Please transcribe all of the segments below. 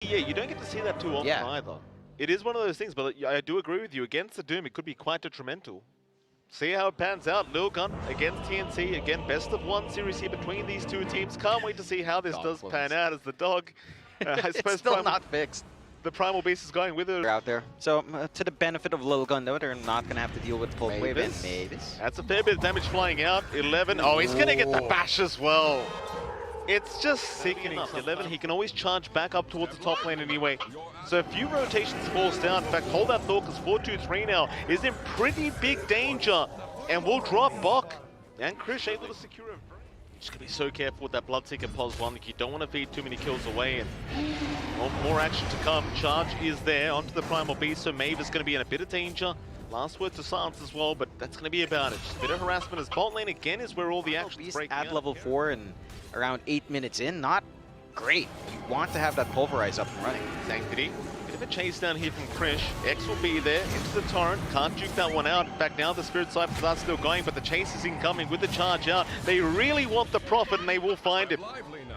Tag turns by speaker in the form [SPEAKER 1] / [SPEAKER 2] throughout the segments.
[SPEAKER 1] Yeah, you don't get to see that too often either. It is one of those things, but I do agree with you. Against the Doom, it could be quite detrimental. See how it pans out. LILGUN against TNC. Again, best of one series here between these two teams. Can't wait to see how this does pan out as the dog. I suppose
[SPEAKER 2] it's still not fixed.
[SPEAKER 1] The Primal Beast is going with it.
[SPEAKER 2] Out there. So, to the benefit of LILGUN, though, they're not going to have to deal with Pulse Wave in.
[SPEAKER 1] That's a fair bit of damage flying out. 11. Oh, he's going to get the bash as well. It's just sickening. 11, he can always charge back up towards the top lane anyway. So a few rotations falls down. In fact, hold that thought, because 4-2-3 now is in pretty big danger. And will drop Bok. And Krish able to secure him. Just gotta be so careful with that Bloodseeker pos 1. Like, you don't want to feed too many kills away. And more action to come. Charge is there onto the Primal Beast. So Maeve is going to be in a bit of danger. Last word to Silence as well, but that's going to be about it. Just a bit of harassment as bot lane again is where all the action is breaking
[SPEAKER 2] at level 4 and around 8 minutes in, not great. You want to have that Pulverize up and running.
[SPEAKER 1] Sanctity, bit of a chase down here from Krish. X will be there into the torrent, can't juke that one out. In fact, now the Spirit Cyphers are still going, but the chase is incoming with the charge out. They really want the Prophet and they will find him.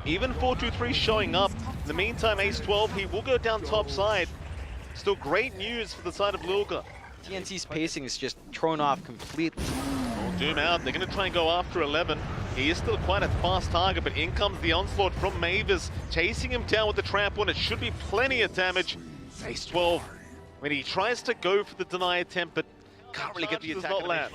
[SPEAKER 1] Even 4-2-3 showing up. In the meantime, Ace 12, he will go down top side. Still great news for the side of LILGUN.
[SPEAKER 2] TNC's pacing is just thrown off completely.
[SPEAKER 1] Oh, Doom out. They're going to try and go after 11. He is still quite a fast target, but in comes the onslaught from Mavis, chasing him down with the trample, and it should be plenty of damage. Ace 12, when he tries to go for the deny attempt, but can't really get the attack land.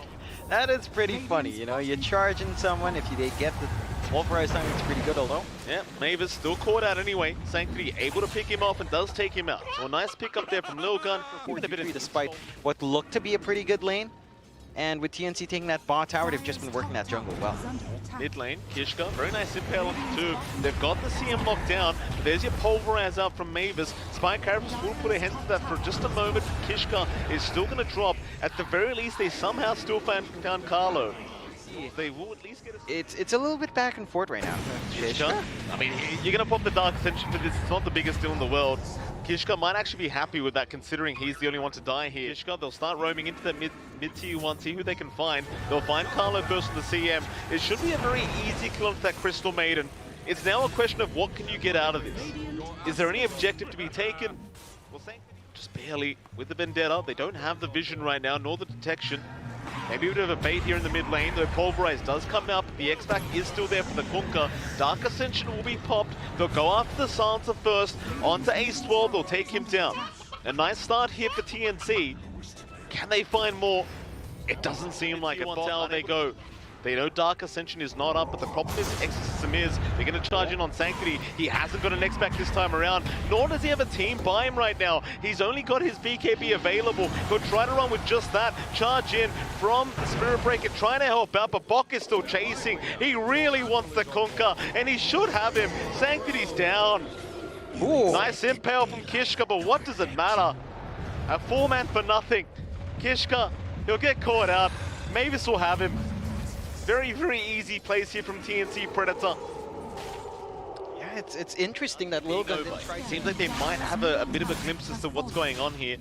[SPEAKER 2] That is pretty funny, you know, you're charging someone, if they get the Pulverize time, it's pretty good, although.
[SPEAKER 1] Yeah, Mavis still caught out anyway. Sanctity able to pick him off and does take him out. So a nice pick up there from LILGUN.
[SPEAKER 2] Despite what looked to be a pretty good lane. And with TNC taking that bot tower, they've just been working that jungle well.
[SPEAKER 1] Mid lane, Kishka, very nice impale onto 2. They've got the CM locked down, but there's your Pulverize out from Mavis. Spy Characters will put a hand to that for just a moment. Kishka is still going to drop. At the very least, they somehow still found Carlo. They will at least get a...
[SPEAKER 2] It's a little bit back and forth right now.
[SPEAKER 1] Kishka? I mean, you're going to pop the Dark Ascension for this. It's not the biggest deal in the world. Kishka might actually be happy with that, considering he's the only one to die here. Kishka, they'll start roaming into that mid-tier 1, see who they can find. They'll find Carlo first on the CM. It should be a very easy kill onto that Crystal Maiden. It's now a question of what can you get out of this? Is there any objective to be taken? Well, just barely with the Vendetta. They don't have the vision right now, nor the detection. Maybe a bit of a bait here in the mid lane, though Pulverize does come out, but the X-Pack is still there for the Kunkka. Dark Ascension will be popped. They'll go after the Silencer first. Onto Ace 12, they'll take him down. A nice start here for TNC. Can they find more? It doesn't seem like it. That's how they go. They know Dark Ascension is not up, but the problem is Exorcism is. They're going to charge in on Sanctity. He hasn't got an X-Pack this time around, nor does he have a team by him right now. He's only got his BKB available. He'll try to run with just that. Charge in from Spirit Breaker, trying to help out, but Bok is still chasing. He really wants the Kunkka, and he should have him. Sanctity's down. Ooh. Nice impale from Kishka, but what does it matter? A 4-man for nothing. Kishka, he'll get caught out. Mavis will have him. Very, very easy plays here from TNC Predator.
[SPEAKER 2] Yeah, it's interesting that LILGUN didn't try.
[SPEAKER 1] Seems like they might have a bit of a glimpse as to what's going on here.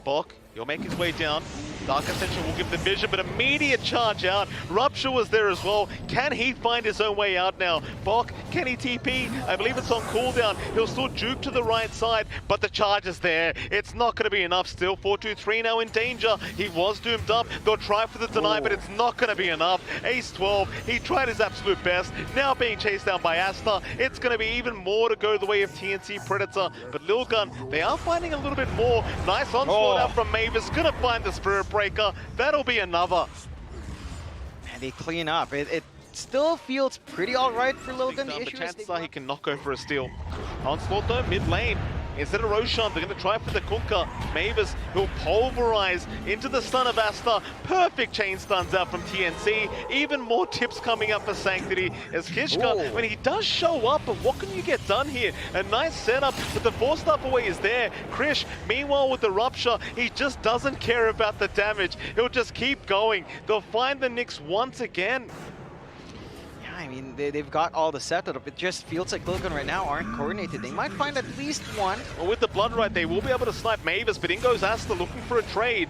[SPEAKER 1] Bok, he'll make his way down. Dark Ascension will give the vision, but immediate charge out. Rupture was there as well. Can he find his own way out now? Bok, can he TP? I believe it's on cooldown. He'll still juke to the right side, but the charge is there. It's not going to be enough still. 4-2-3 now in danger. He was doomed up. They'll try for the deny, but it's not going to be enough. Ace 12, he tried his absolute best. Now being chased down by Asta. It's going to be even more to go the way of TNC Predator. But LILGUN, they are finding a little bit more. Nice onslaught out from Mavis. Gonna find the Spirit Breaker. That'll be another.
[SPEAKER 2] And they clean up. It still feels pretty alright for LILGUN.
[SPEAKER 1] The chances are he can not go for a steal. Onslaught though, mid lane. Instead of Roshan, they're going to try for the Kunkka. Mavis will Pulverize into the stun of Asta. Perfect chain stuns out from TNC. Even more tips coming up for Sanctity as Kishka, when he does show up, but what can you get done here? A nice setup, but the 4-stop away is there. Krish, meanwhile with the Rupture, he just doesn't care about the damage. He'll just keep going. They'll find the Nyx once again.
[SPEAKER 2] I mean, they've got all the setup. It just feels like LILGUN right now aren't coordinated. They might find at least one.
[SPEAKER 1] Well, with the Blood Right, they will be able to snipe Mavis, but in goes Asta looking for a trade.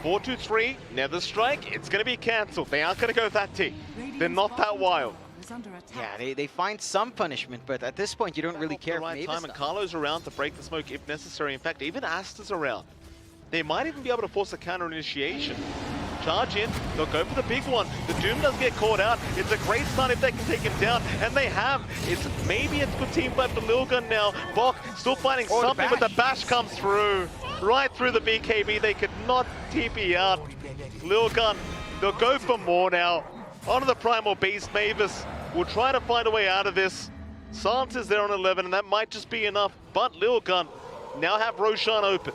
[SPEAKER 1] 4-2-3, Nether Strike, it's going to be cancelled. They aren't going to go that deep. They're not that wild.
[SPEAKER 3] is under attack.
[SPEAKER 2] Yeah, they find some punishment, but at this point, you don't really care
[SPEAKER 1] the right
[SPEAKER 2] if
[SPEAKER 1] time, and Carlo's around to break the smoke if necessary. In fact, even Asta's around. They might even be able to force a counter initiation. Charge in, they'll go for the big one. The Doom does get caught out. It's a great start if they can take him down, and they have. Maybe it's good team fight for LILGUN now. Bok still finding something, but the bash comes through. Right through the BKB, they could not TP out. LILGUN, they'll go for more now. Onto the Primal Beast, Mavis will try to find a way out of this. Silence is there on 11, and that might just be enough, but LILGUN now have Roshan open.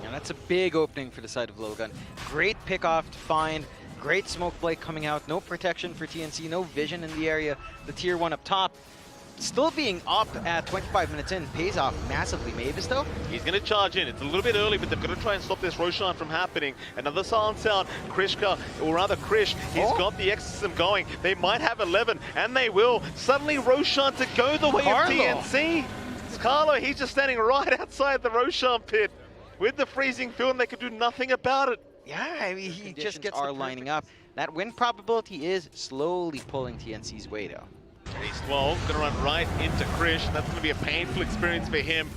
[SPEAKER 2] Yeah, that's a big opening for the side of LILGUN. Great pick off to find. Great smoke blade coming out. No protection for TNC. No vision in the area. The tier 1 up top. Still being up at 25 minutes in. Pays off massively. Mavis, though?
[SPEAKER 1] He's going to charge in. It's a little bit early, but they're going to try and stop this Roshan from happening. Another silence out. Krishka, or rather Krish, he's got the exorcism going. They might have 11, and they will. Suddenly Roshan to go the way of TNC. It's Carlo, he's just standing right outside the Roshan pit. With the freezing field, and they could do nothing about it.
[SPEAKER 2] Yeah, I mean, he just gets lining up. That win probability is slowly pulling TNC's way, though.
[SPEAKER 1] Ace 12 going to run right into Krish. That's going to be a painful experience for him.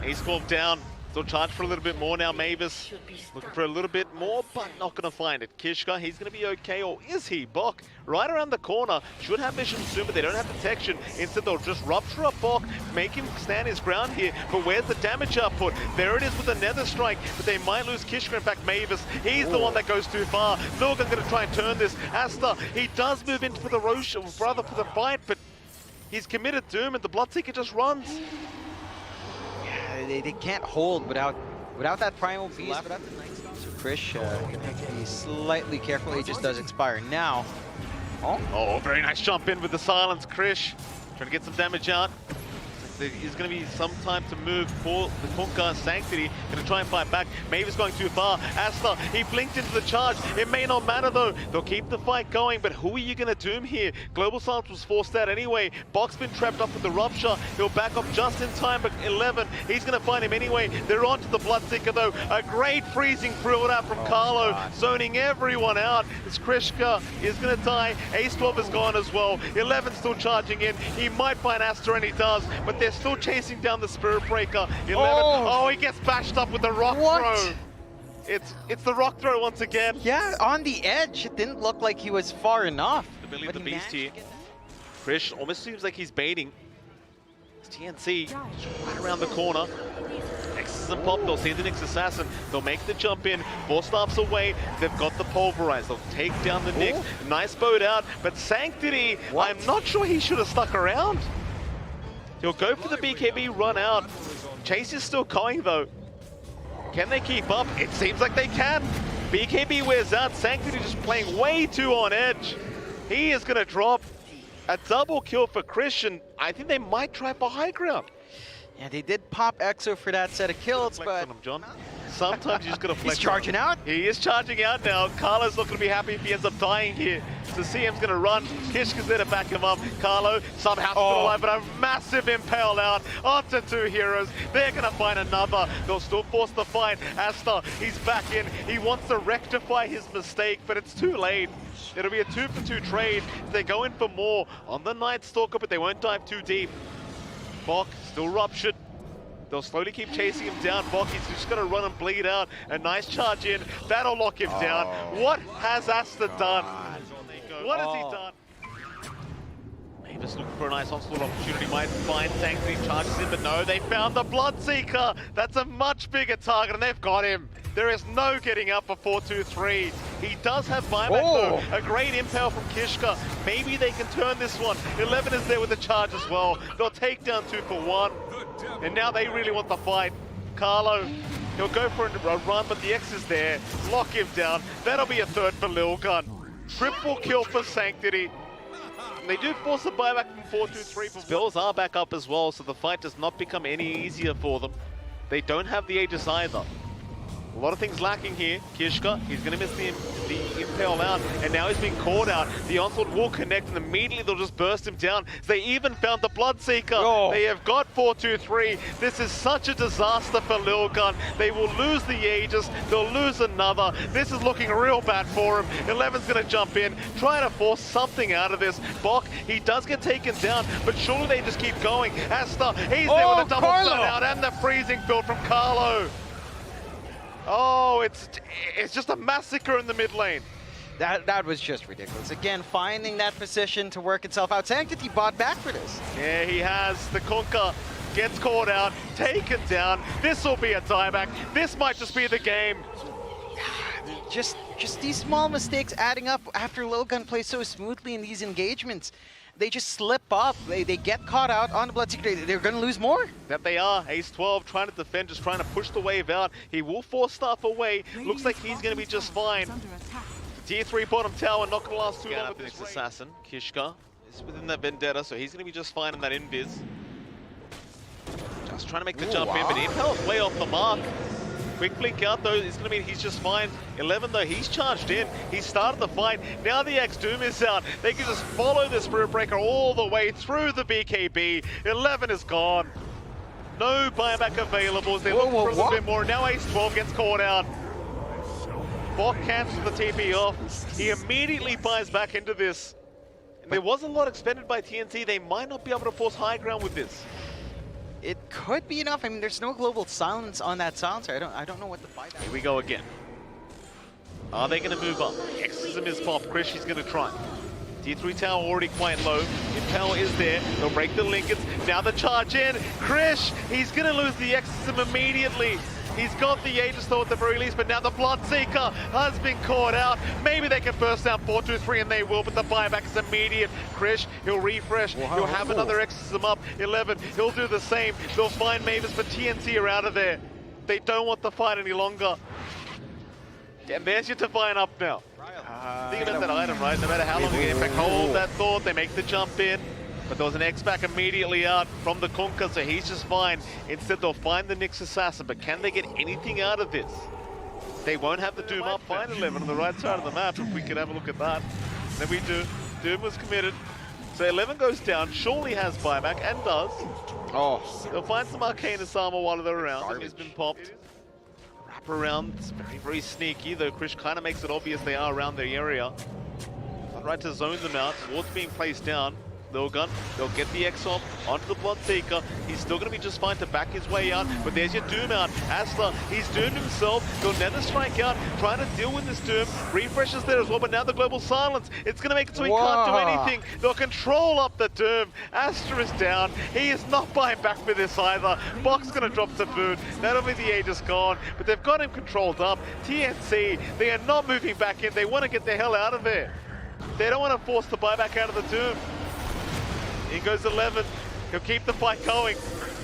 [SPEAKER 1] Ace 12 down. Still charge for a little bit more now. Mavis looking for a little bit more, but not going to find it. Kishka, he's going to be okay, or is he? Bok, right around the corner. Should have vision soon, but they don't have detection. Instead, they'll just rupture up Bok, make him stand his ground here. But where's the damage output? There it is with the Nether Strike, but they might lose Kishka. In fact, Mavis, he's the one that goes too far. LILGUN going to try and turn this. Asta, he does move into for the Roshan, rather for the fight, but he's committed Doom, and the Bloodseeker just runs.
[SPEAKER 2] They can't hold without that Primal Beast, without the Night Stalk. So Krish gonna have to be slightly careful. He just does expire now.
[SPEAKER 1] Oh, very nice jump in with the silence. Krish trying to get some damage out. There's going to be some time to move for the Kunkka. Sanctity going to try and fight back. Mavis going too far. Asta, he blinked into the charge. It may not matter though. They'll keep the fight going, but who are you going to doom here? Global Silence was forced out anyway. Bok's been trapped up with the Rupture. He'll back up just in time, but 11, he's going to find him anyway. They're on to the Bloodseeker though. A great freezing thrill out from Carlo, zoning everyone out. As Krishka is going to die. Ace 12 is gone as well. 11 still charging in. He might find Asta, and he does, but they're still chasing down the Spirit Breaker. 11. Oh, he gets bashed up with the rock throw. It's the rock throw once again.
[SPEAKER 2] Yeah, on the edge. It didn't look like he was far enough.
[SPEAKER 1] The Billy the Beast here. Krish almost seems like he's baiting. It's TNC right around the corner. Exorcism pop, they'll see the next assassin. They'll make the jump in. 4 staffs away. They've got the pulverize. They'll take down the Nyx. Nice boat out, but Sanctity, I'm not sure he should have stuck around. He'll go for the BKB, run out. Chase is still going though. Can they keep up? It seems like they can. BKB wears out. Sanctity just playing way too on edge. He is going to drop a double kill for Christian. I think they might try for high ground.
[SPEAKER 2] Yeah, they did pop Exo for that set of kills, but...
[SPEAKER 1] on him, John. Sometimes you just got to flex.
[SPEAKER 2] He's charging out.
[SPEAKER 1] He is charging out now. Carlo's not going to be happy if he ends up dying here. So CM's going to run. Kishka's there to back him up. Carlo somehow still alive, but a massive impale out onto 2 heroes. They're going to find another. They'll still force the fight. Asta, he's back in. He wants to rectify his mistake, but it's too late. It'll be a 2-for-2 trade. They go in for more on the Night Stalker, but they won't dive too deep. Bok still ruptured. They'll slowly keep chasing him down. Bok, he's just going to run and bleed out. A nice charge in. That'll lock him down. What has Asta done? What has he done? Mavis looking for a nice onslaught opportunity. Might find Sanctity, charges in, but no, they found the Bloodseeker. That's a much bigger target, and they've got him. There is no getting up for 4-2-3. He does have buyback though. A great impale from Kishka. Maybe they can turn this one. 11 is there with the charge as well. They'll take down 2 for 1. And now they really want the fight. Carlo, he'll go for a run, but the X is there. Lock him down. That'll be a 3rd for LILGUN. Triple kill for Sanctity. And they do force a buyback from 4-2-3. Spells are back up as well, so the fight does not become any easier for them. They don't have the Aegis either. A lot of things lacking here. Kishka, he's going to miss the impale out, and now he's being caught out. The onslaught will connect, and immediately they'll just burst him down. They even found the Bloodseeker.
[SPEAKER 2] Oh.
[SPEAKER 1] They have got 4-2-3. This is such a disaster for LILGUN. They will lose the Aegis. They'll lose another. This is looking real bad for him. 11's going to jump in, try to force something out of this. Bok, he does get taken down, but surely they just keep going. Asta, he's there with a double stun out, and the freezing build from Carlo. Oh, it's just a massacre in the mid lane.
[SPEAKER 2] That was just ridiculous. Again, finding that position to work itself out. Sanctity bought back for this.
[SPEAKER 1] Yeah, he has. The Kunkka gets caught out, taken down. This will be a dieback. This might just be the game.
[SPEAKER 2] Just these small mistakes adding up after LILGUN plays so smoothly in these engagements. They just slip up. They get caught out on the Bloodseeker. They're going to lose more.
[SPEAKER 1] That they are. Ace 12 trying to defend, just trying to push the wave out. He will force stuff away. Looks like he's going to be just fine. The tier 3 bottom tower not going to last too long with this assassin. Kishka is within that vendetta, so he's going to be just fine in that invis. Just trying to make the jump in, but Impel's way off the mark. Quick blink out though, it's going to mean he's just fine. 11 though, he's charged in. He started the fight. Now the X-Doom is out. They can just follow the Spirit Breaker all the way through the BKB. 11 is gone. No buyback available. They look for a little bit more. Now Ace 12 gets caught out. Bok cancels the TP off. He immediately buys back into this. And there was a lot expended by TNC. They might not be able to force high ground with this.
[SPEAKER 2] It could be enough. I mean, there's no global silence on that silencer. I don't know what the buyback.
[SPEAKER 1] Here we go again. Are they going to move up? Exorcism is popped. Krish, he's going to try. Tier 3 tower already quite low. Impel is there. They'll break the linkets. Now the charge in. Krish, he's going to lose the Exorcism immediately. He's got the Aegis though at the very least, but now the Bloodseeker has been caught out. Maybe they can burst down 4-2-3, and they will, but the buyback is immediate. Krish, he'll refresh. He'll have another Exorcism up. 11, he'll do the same. They'll find Mavis, but TNC are out of there. They don't want the fight any longer. And there's your Divine up now. Think about that item, right? No matter how long you get back, hold that thought. They make the jump in. But there was an X-Back immediately out from the Kunkka, so he's just fine. Instead, they'll find the Nyx Assassin, but can they get anything out of this? They won't have the Doom up. Find 11 on the right side of the map, if we could have a look at that. Then we do. Doom was committed. So 11 goes down, surely has buyback, and does.
[SPEAKER 2] Oh.
[SPEAKER 1] They'll find some Arcanus armor while they're around. He's been popped. Wrap around, it's very, very sneaky, though Krish kind of makes it obvious they are around the area. Not right to zone them out. Ward's being placed down. LILGUN, they'll get the X off onto the Bloodseeker. He's still going to be just fine to back his way out, but there's your Doom out. Asta, he's doomed himself. He'll never strike out, trying to deal with this Doom. Refreshes there as well, but now the global silence. It's going to make it so he can't do anything. They'll control up the Doom. Asta is down. He is not buying back for this either. Bok's going to drop to boot. That'll be the Aegis gone, but they've got him controlled up. TNC, they are not moving back in. They want to get the hell out of there. They don't want to force the buyback out of the Doom. In goes 11. He'll keep the fight going.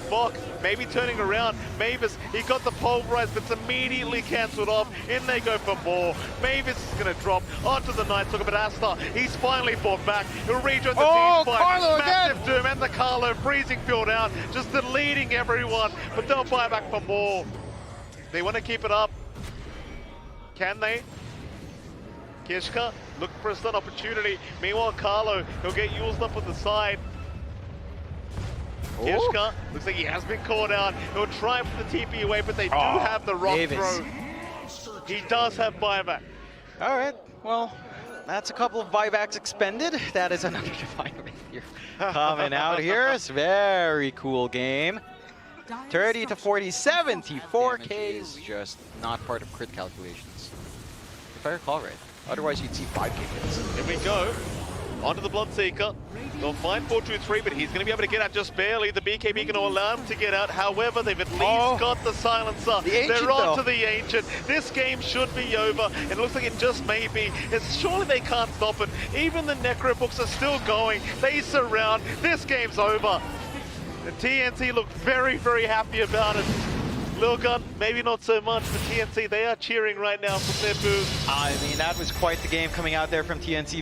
[SPEAKER 1] Bok, maybe turning around. Mavis, he got the pulverize, but it's immediately cancelled off. In they go for more. Mavis is going to drop onto the Night Stalker, but Asta, he's finally bought back. He'll rejoin the team fight.
[SPEAKER 2] Carlo
[SPEAKER 1] Massive
[SPEAKER 2] again.
[SPEAKER 1] Doom and the Carlo freezing field out, just deleting everyone, but they'll buy back for more. They want to keep it up. Can they? Kishka looking for a stun opportunity. Meanwhile, Carlo, he'll get used up on the side. Kishka looks like he has been caught out. He'll try and put the TP away, but they do have the rock throw. He does have buyback.
[SPEAKER 2] All right, well, that's a couple of buybacks expended. That is another Divine Rapier coming out here. It's a very cool game. 30 to 47, T4K is just not part of crit calculations, if I recall right. Otherwise, you'd see 5K hits.
[SPEAKER 1] Here we go. Onto the Bloodseeker. They'll find 4-2-3, but he's going to be able to get out just barely. The BKB going to allow him to get out. However, they've at least got the silencer. They're on to the Ancient. This game should be over, and it looks like it just may be. Surely they can't stop it. Even the Necro books are still going. They surround. This game's over. The TNC look very, very happy about it. LILGUN, maybe not so much, but TNC, they are cheering right now from their booth.
[SPEAKER 2] I mean, that was quite the game coming out there from TNC.